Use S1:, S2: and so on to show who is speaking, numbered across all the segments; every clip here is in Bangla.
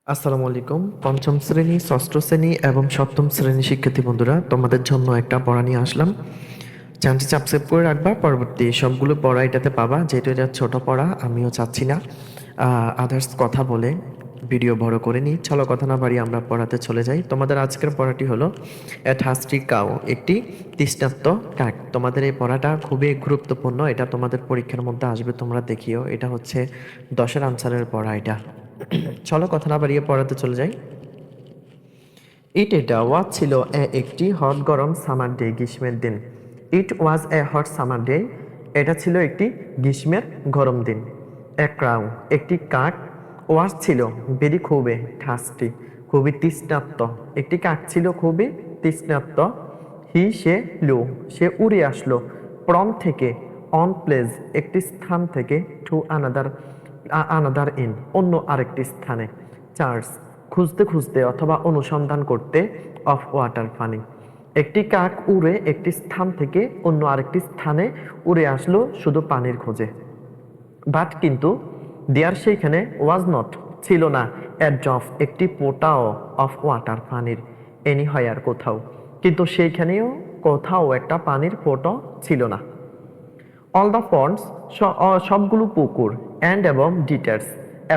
S1: আসসালামু আলাইকুম। পঞ্চম শ্রেণী, ষষ্ঠ শ্রেণী এবং সপ্তম শ্রেণী শিক্ষার্থী বন্ধুরা, তোমাদের জন্য একটা পড়া নিয়ে আসলাম। চ্যানেলটি সাবস্ক্রাইব করে রাখবা, পরবর্তী সবগুলো পড়া এটাতে পাবা। যেহেতু এটা ছোট পড়া, আমিও চাচ্ছি না আদার্স কথা বলে ভিডিও বড় করে নিই। চলো কথা না বাড়িয়ে আমরা পড়াতে চলে যাই। তোমাদের আজকের পড়াটি হলো এ থার্স্টি কাউ, একটি তৃষ্ণার্ত কাক। তোমাদের এই পড়াটা খুবই গুরুত্বপূর্ণ, এটা তোমাদের পরীক্ষার মধ্যে আসবে, তোমরা দেখিও। এটা হচ্ছে 10-এর আনসারের পড়া এটা। চলো কথা না বাড়িয়ে পড়াতে চলে যাই। এটা ওয়াজ ছিল একটি হট গরম সামার ডে, গ্রীষ্মের দিন। ইট ওয়াজ এ হট সামার ডে, এটা ছিল একটি গ্রীষ্মের গরম দিন। এ ক্রাউ, একটি কাক। ওয়াজ ছিল ভেরি, খুবই, থার্স্টি, খুবই তৃষ্ণার্ত, একটি কাক ছিল খুবই তৃষ্ণার্ত। সে ফ্লু, সে উড়ে আসলো। প্রম থেকে, অন প্লেস, একটি স্থান থেকে, টু আনাদার, আনাদার ইন, অন্য আরেকটি স্থানে। চার্চ, খুঁজতে খুঁজতে অথবা অনুসন্ধান করতে, অফ ওয়াটার, পানি। একটি কাক উড়ে একটি স্থান থেকে অন্য আরেকটি স্থানে উড়ে আসলো শুধু পানির খোঁজে। বাট কিন্তু, দেয়ার সেইখানে, ওয়াজ নট, ছিল না, এ ড্রপ, একটি ফোঁটাও, অফ ওয়াটার, পানির, এনি হয় কোথাও, কিন্তু সেইখানেও কোথাও একটা পানির ফোঁটা ছিল না। অল দ্য পন্ডস, সবগুলো পুকুর, অ্যান্ড এবং ডিটার্স,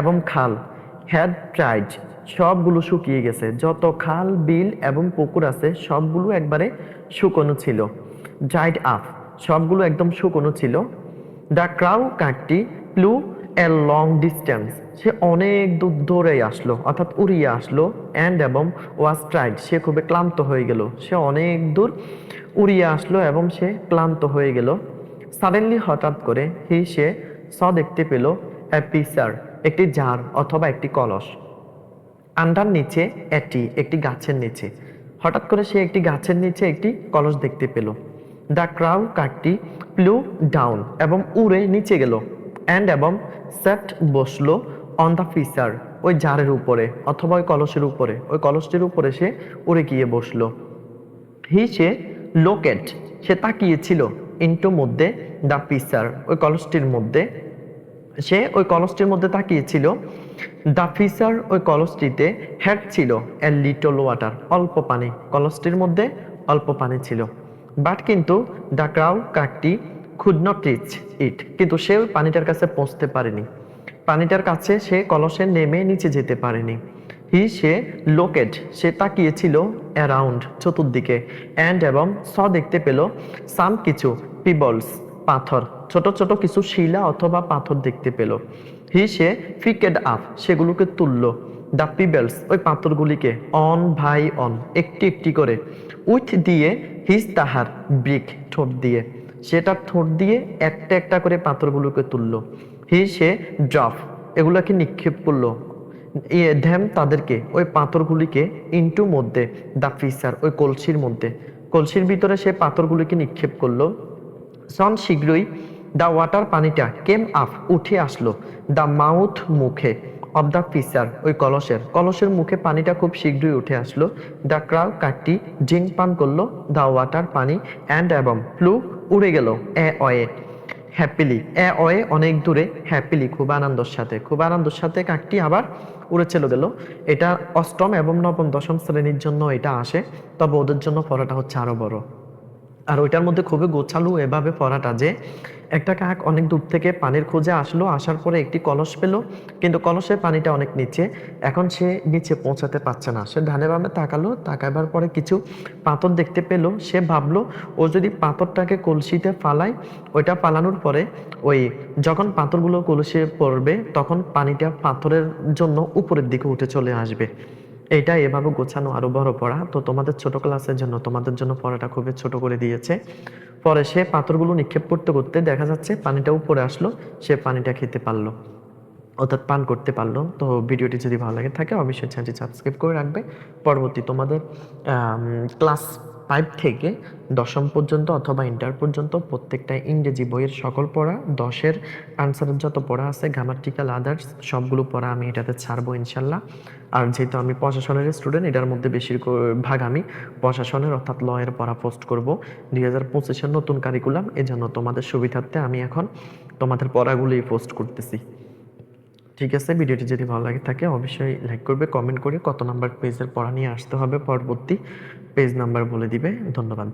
S1: এবং খাল, হ্যাড ড্রাইড, সবগুলো শুকিয়ে গেছে। যত খাল, বিল এবং পুকুর আছে সবগুলো একবারে শুকনো ছিল। ড্রাইড আপ, সবগুলো একদম শুকনো ছিল। দ্য ক্রাউ, কাকটি, ফ্লু এ লং ডিস্টেন্স, সে অনেক দূর ধরে আসলো, অর্থাৎ উড়িয়ে আসলো। অ্যান্ড এবং ওয়াজ ট্রাইড, সে খুবই ক্লান্ত হয়ে গেল, সে অনেক দূর উড়িয়ে আসলো এবং সে ক্লান্ত হয়ে গেল। সাডেনলি, হঠাৎ করে, সে দেখতে পেল এ পিসার, একটি জার অথবা একটি কলস। আন্ডার, নিচে, একটি গাছের নিচে। হঠাৎ করে সে একটি গাছের নিচে একটি কলস দেখতে পেল। দ্য ক্রাউ, কাকটি, ফ্লু ডাউন, এবং উড়ে নিচে গেল। অ্যান্ড এবং সেট, বসলো, অন দ্য ফিসার, ওই জারের উপরে অথবা ওই কলসের উপরে, ওই কলসটির উপরে সে উড়ে গিয়ে বসলো। সে লোকেট, সে তাকিয়েছিল, ইন্টু, মধ্যে, দ্য পিসার, ওই কলসটির মধ্যে। সে ওই কলসটির মধ্যে তাকিয়েছিল। দ্য ফিসার, ওই কলসটিতে, হ্যাড ছিল, এ লিটল ওয়াটার, অল্প পানি, কলসটির মধ্যে অল্প পানি ছিল। বাট কিন্তু, দ্য ক্রাউ, কাকটি, কুড নট রিচ ইট, কিন্তু সে ওই পানিটার কাছে পৌঁছতে পারেনি। পানিটার কাছে সে কলসে নেমে নিচে যেতে পারেনি। সে লোকেট, সে তাকিয়েছিল, অ্যারাউন্ড, চতুর্দিকে। অ্যান্ড এবং দেখতে পেল, সাম, কিছু, পিবলস, পাথর, ছোট ছোট কিছু শিলা অথবা পাথর দেখতে পেল। সে ফিকেড আপ, সেগুলোকে তুলল। দ্য পিবেলস, ওই পাথরগুলিকে, অন ভাই অন, একটি একটি করে। উইথ, দিয়ে, তাহার, ব্রিক, ঠোঁট দিয়ে, সেটা ঠোঁট দিয়ে একটা একটা করে পাথরগুলোকে তুলল। সে ড্রপ, এগুলাকে নিক্ষেপ করলো। ধ্যাম, তাদেরকে, ওই পাথরগুলিকে, ইন্টু, মধ্যে, দ্য ফিসার, ওই কলসির মধ্যে, কলসির ভিতরে সে পাথরগুলিকে নিক্ষেপ করলো। সন, শীঘ্রই, দ্য ওয়াটার, পানিটা, কেম আপ, উঠে আসলো। দ্য মাউথ, মুখে, অব দ্য ফিসার, ওই কলসের মুখে পানিটা খুব শীঘ্রই উঠে আসলো। দ্য ক্রাউ, কাকটি, ড্রিঙ্ক, পান করলো, দ্য ওয়াটার, পানি। অ্যান্ড এবং ফ্লু, উড়ে গেল, এ অয়ে, হ্যাপিলি, এ অয়ে, অনেক দূরে, হ্যাপিলি, খুব আনন্দের সাথে, খুব আনন্দের সাথে কাকটি আবার উড়ে চলে গেল। এটা অষ্টম এবং নবম দশম শ্রেণীর জন্য এটা আসে, তবে ওদের জন্য পড়াটা হচ্ছে আরো বড়। আর ওইটার মধ্যে খুবই গোছালো এভাবে পড়াটা যে, একটা কাক অনেক দূর থেকে পানির খোঁজে আসলো, আসার পরে একটি কলস পেল, কিন্তু কলসের পানিটা অনেক নিচে। এখন সে নিচে পৌঁছাতে পারছে না। সে ডানে বামে তাকালো, তাকাবার পরে কিছু পাথর দেখতে পেল। সে ভাবলো, ও যদি পাথরটাকে কলসিতে ফালায়, ওইটা ফালানোর পরে ওই যখন পাথরগুলো কলসিতে পড়বে তখন পানিটা পাথরের জন্য উপরের দিকে উঠে চলে আসবে। এটা এভাবে গোছানো আরো বড় পড়া। তো তোমাদের ছোট ক্লাসের জন্য, তোমাদের জন্য পড়াটা খুবই ছোট করে দিয়েছে। পরে সে পাথরগুলো নিক্ষেপ করতে করতে দেখা যাচ্ছে পানিটা উপরে আসলো, সে পানিটা খেতে পারলো, অর্থাৎ পান করতে পারলো। তো ভিডিওটি যদি ভালো লাগে থাকে অবশ্যই চ্যানেলটি সাবস্ক্রাইব করে রাখবে। পরবর্তী তোমাদের ক্লাস 5 থেকে দশম পর্যন্ত অথবা ইন্টার পর্যন্ত প্রত্যেকটা ইংরেজি বইয়ের সকল পড়া, 10-এর আনসারের যত পড়া আছে, গ্রামাটিক্যাল, আদার্স, সবগুলো পড়া আমি এটাতে ছাড়বো ইনশাল্লাহ। আর যেহেতু আমি প্রশাসনের স্টুডেন্ট, এটার মধ্যে বেশিরভাগ আমি প্রশাসনের অর্থাৎ ল এর পড়া পোস্ট করব। 2025-এর নতুন কারিকুলাম, এজন্য তোমাদের সুবিধার্থে আমি এখন তোমাদের পড়াগুলোই পোস্ট করতেছি। ঠিক আছে, ভিডিওটি যদি ভালো লাগে থাকে অবশ্যই লাইক করবে, কমেন্ট করে কত নাম্বার পেজের পড়া নিয়ে আসতে হবে পরবর্তী পেজ নাম্বার বলে দিবে। ধন্যবাদ।